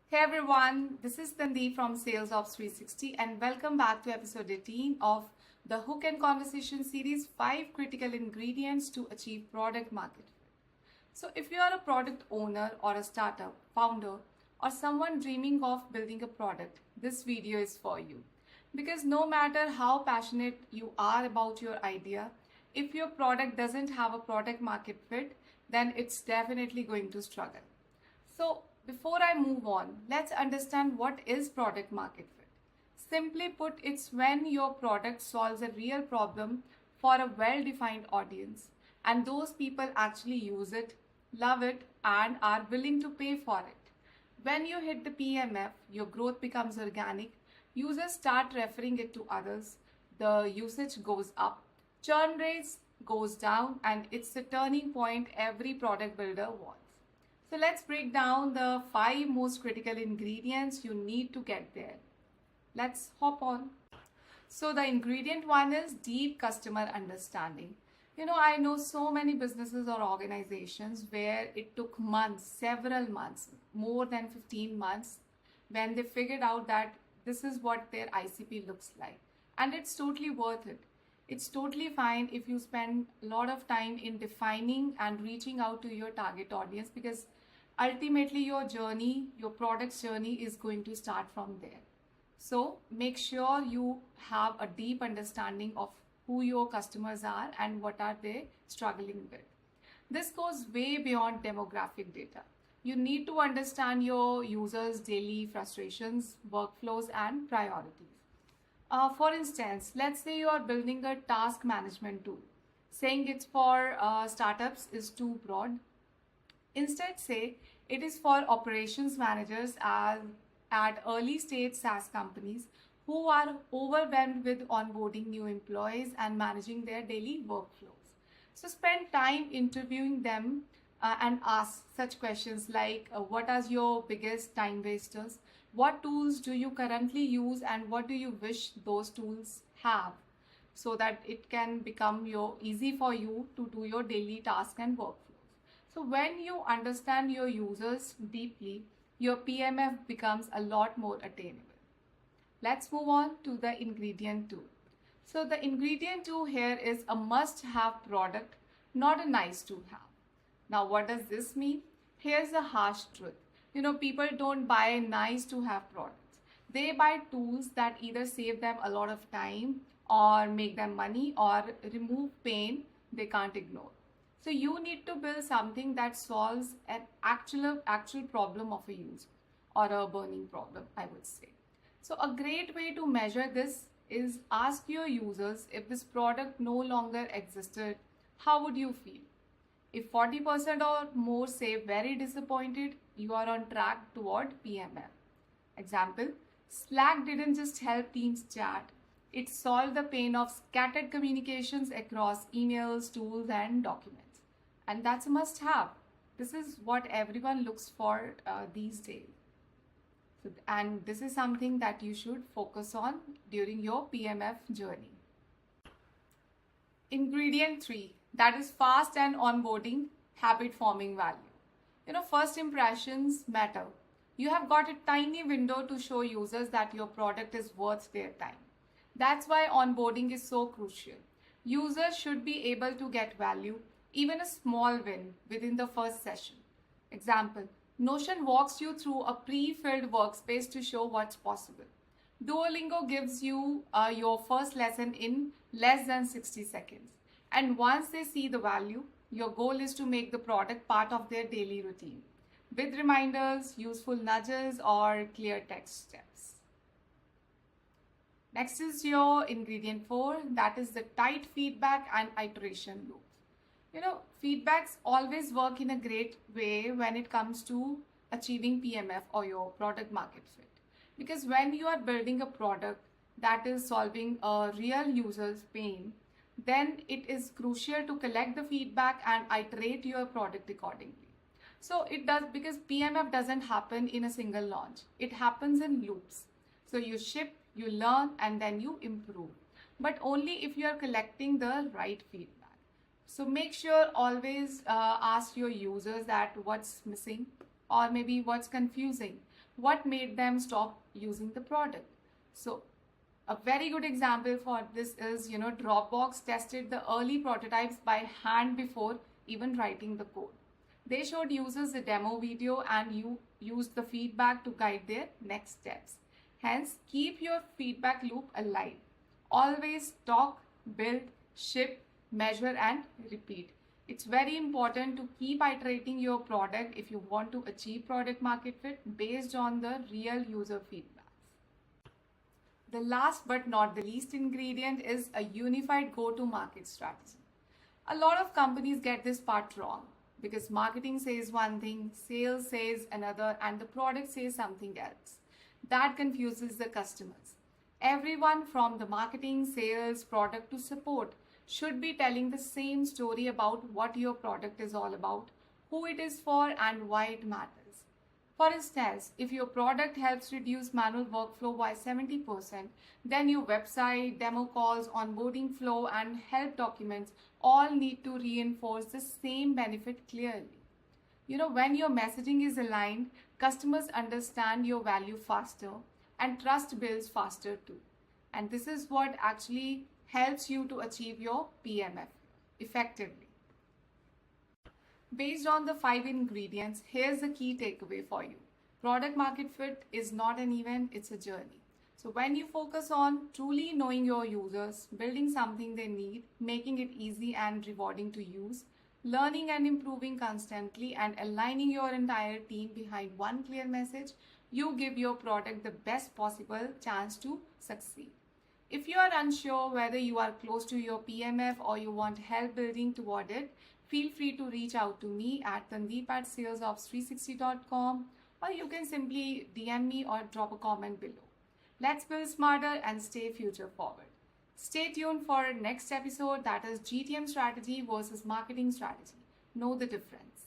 Hey everyone, this is Tandeep from Sales Ops 360 and welcome back to episode 18 of the Hook and Conversation series 5 critical ingredients to achieve product market fit. So, if you are a product owner or a startup, founder, or someone dreaming of building a product, this video is for you. Because no matter how passionate you are about your idea, if your product doesn't have a product market fit, then it's definitely going to struggle. So, before I move on, let's understand what is product market fit. Simply put, it's when your product solves a real problem for a well defined audience, and those people actually use it, love it, and are willing to pay for it. When you hit the PMF, your growth becomes organic, users start referring it to others, the usage goes up, churn rates goes down, and it's the turning point every product builder wants. So let's break down the 5 most critical ingredients you need to get there. Let's hop on. So the ingredient one is deep customer understanding. I know so many businesses or organizations where it took months, several months, more than 15 months, when they figured out that this is what their ICP looks like. And it's totally worth it. It's totally fine if you spend a lot of time in defining and reaching out to your target audience, because ultimately your journey, your product's journey is going to start from there. So make sure you have a deep understanding of who your customers are and what are they struggling with. This goes way beyond demographic data. You need to understand your users' daily frustrations, workflows, and priorities. For instance, let's say you are building a task management tool. Saying it's for startups is too broad. Instead, say it is for operations managers at early stage SaaS companies who are overwhelmed with onboarding new employees and managing their daily workflows. So spend time interviewing them and ask such questions like what are your biggest time wasters? What tools do you currently use and what do you wish those tools have? So that it can become easy for you to do your daily tasks and workflows. So when you understand your users deeply, your PMF becomes a lot more attainable. Let's move on to the ingredient 2. So the ingredient 2 here is a must-have product, not a nice-to-have. Now what does this mean? Here's the harsh truth. People don't buy nice-to-have products. They buy tools that either save them a lot of time or make them money or remove pain they can't ignore. So you need to build something that solves an actual problem of a user or a burning problem, I would say. So a great way to measure this is ask your users, if this product no longer existed, how would you feel? If 40% or more say very disappointed, you are on track toward PMF. Example, Slack didn't just help teams chat, it solved the pain of scattered communications across emails, tools, and documents. And that's a must have. This is what everyone looks for these days. And this is something that you should focus on during your PMF journey. Ingredient 3, that is fast and onboarding, habit forming value. First impressions matter. You have got a tiny window to show users that your product is worth their time. That's why onboarding is so crucial. Users should be able to get value, even a small win, within the first session. Example, Notion walks you through a pre-filled workspace to show what's possible. Duolingo gives you your first lesson in less than 60 seconds. And once they see the value, your goal is to make the product part of their daily routine with reminders, useful nudges, or clear text steps. Next is your ingredient 4, that is the tight feedback and iteration loop. Feedbacks always work in a great way when it comes to achieving PMF or your product market fit. Because when you are building a product that is solving a real user's pain, then it is crucial to collect the feedback and iterate your product accordingly. So it does, because PMF doesn't happen in a single launch. It happens in loops. So you ship, you learn, and then you improve. But only if you are collecting the right feedback. So make sure always ask your users that what's missing, or maybe what's confusing, what made them stop using the product. So a very good example for this is, Dropbox tested the early prototypes by hand before even writing the code. They showed users a demo video and you used the feedback to guide their next steps. Hence, keep your feedback loop alive. Always talk, build, ship, measure, and repeat. It's very important to keep iterating your product if you want to achieve product market fit based on the real user feedback. The last but not the least ingredient is a unified go-to-market strategy. A lot of companies get this part wrong because marketing says one thing, sales says another, and the product says something else. That confuses the customers. Everyone from the marketing, sales, product to support should be telling the same story about what your product is all about, who it is for, and why it matters. For instance, if your product helps reduce manual workflow by 70%, then your website, demo calls, onboarding flow, and help documents all need to reinforce the same benefit clearly. When your messaging is aligned, customers understand your value faster and trust builds faster too. And this is what actually helps you to achieve your PMF effectively. Based on the 5 ingredients, here's the key takeaway for you. Product market fit is not an event, it's a journey. So when you focus on truly knowing your users, building something they need, making it easy and rewarding to use, learning and improving constantly, and aligning your entire team behind one clear message, you give your product the best possible chance to succeed. If you are unsure whether you are close to your PMF or you want help building toward it, feel free to reach out to me at tandeep@salesops360.com, or you can simply DM me or drop a comment below. Let's build smarter and stay future forward. Stay tuned for next episode, that is GTM strategy versus marketing strategy. Know the difference.